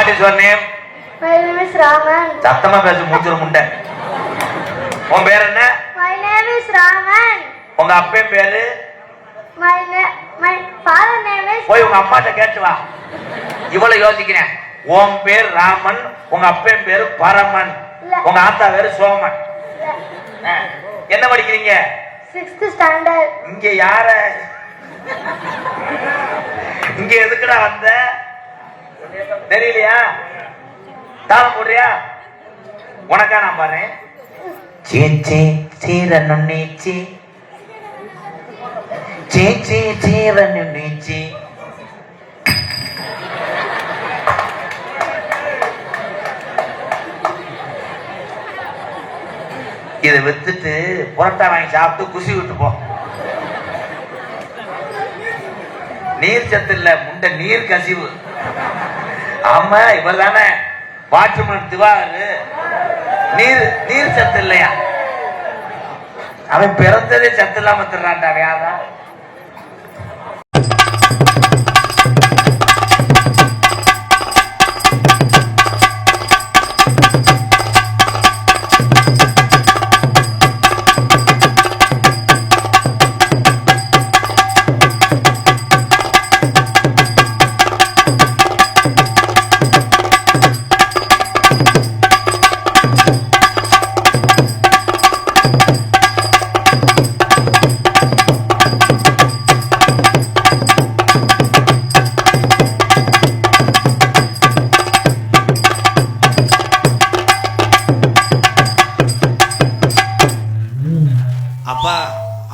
What is your name? My name is Raman. சத்தமா பேசு மூஞ்சிர முண்டை. உன் பேர் என்ன? My name is Raman. உங்க அப்பா பேரு? My father name is. போய் உங்க அம்மாட்ட கேட்டு வா. இவ்வளவு யோசிக்கிறேன். உன் பேர் ராமன், உங்க அப்பா பேரு பரமன், உங்க ஆத்தா பேரு சோமன். என்ன படிக்கிறீங்க? 6th standard. இங்க யார? இங்க எதுக்குடா வந்த? தெரியலையா? தாளம் போடுறியா? உனக்கா நான் பாரு. சீச்சி சீரனுச்சி சீச்சி சீரனுச்சி. இதை வித்துட்டு புரட்டா வாங்கி சாப்பிட்டு குசி விட்டு போ. நீர் சத்து இல்ல, முண்டை நீர் கசிவு. ஆமா, இவர் தானே வாட்டர்மேன் திவாகரு. நீர் சத்து இல்லையா? அவன் பிறந்ததே சத்து இல்லாம திர்றான்டா வியாதா.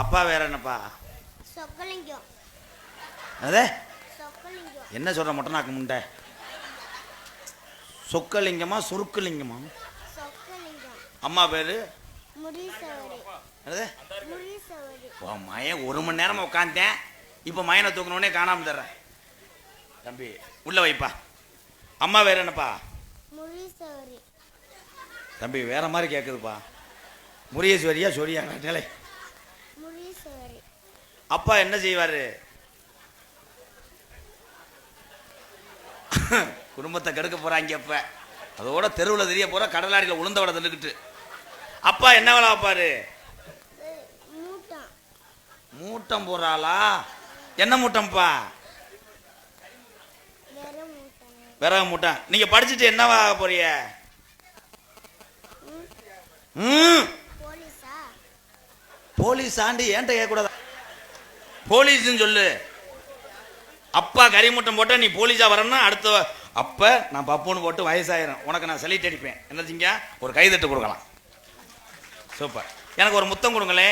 அப்பா வேற என்னப்பா? சொக்கலிங்கம். அதே சொக்கலிங்கம். என்ன சொல்ற மொட்டனாக்கு முண்டை? சொக்கலிங்கமா சுருக்குலிங்கமா? சொக்கலிங்கம். அம்மா பேரு? முரீசவரி. அதே முரீசவரி. ஓ மயன் 1 மணி நேரமா உட்காந்தேன். இப்ப மயனை தூக்கணுன்னே காணாம தர்றேன். தம்பி உள்ள வைப்பா. அம்மா வேற என்னப்பா? முரீசவரி. தம்பி வேற மாதிரி கேக்குதுப்பா. முரீஸ்வரியா சொரியா நிலை? முரீசவரி. அப்பா என்ன செய்வாரு? குடும்பத்தை கெடுக்க போறாங்க. அப்ப அதோட தெருவில் தெரிய போற கடலாடியில் உளுந்த வடை தள்ளிக்கிட்டு அப்பா என்ன வேலை வைப்பாரு? மூட்டம் போறாளா? என்ன மூட்டம்பா? விறகு மூட்டம். நீங்க படிச்சுட்டு என்னவா போறிய? போலீஸ் ஆண்டி ஏன்ட்ட கேட்கக்கூடாது. போலீஸ் சொல்லு. அப்பா கறி மூட்டம் போட்ட நீ போலீஸா வரணும். அடுத்த அப்ப நான் பப்புன்னு போட்டு வயசாயிரும். உனக்கு நான் சலிட்டு அடிப்பேன். என்னச்சிங்க ஒரு கைதட்டு கொடுக்கலாம். சூப்பர். எனக்கு ஒரு முத்தம் கொடுங்களே.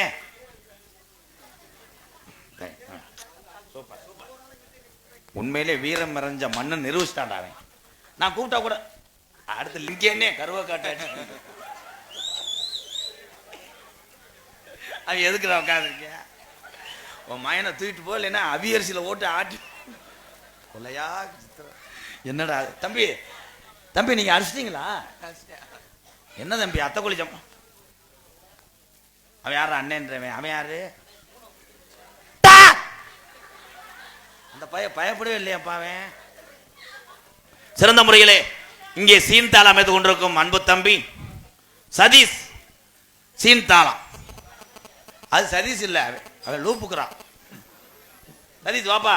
சூப்பர். உண்மையிலே வீரம் நிறைஞ்ச மண்ணு நிரூபிச்சிட்டாண்டாவே. நான் கூப்பிட்டா கூட அடுத்த லிங்கேன்னே கருவ காட்டாச்சு. அவன் எதுக்கு நான் உட்காந்துருக்கேன்? உன் மயனை தூக்கிட்டு போ, இல்லைன்னா அவியரிசியில் ஓட்டு ஆட்டி கொல்லையா. என்னடா தம்பி? தம்பி நீங்க அடிச்சிட்டீங்களா? என்ன தம்பி அத்தை குளிச்சம்? அவன் யாரு? அண்ணன்றவன். அவன் யாரு? அந்த பயப்படவே இல்லையாப்பா அவன். சிறந்த முறையிலே இங்கே சீன்தாளம் அமைத்து கொண்டிருக்கும் அன்பு தம்பி சதீஷ். சீன்தாளம் அது சதீஷ் இல்ல, அவன் லூப்புக்குறான். சதீஷ் வாப்பா.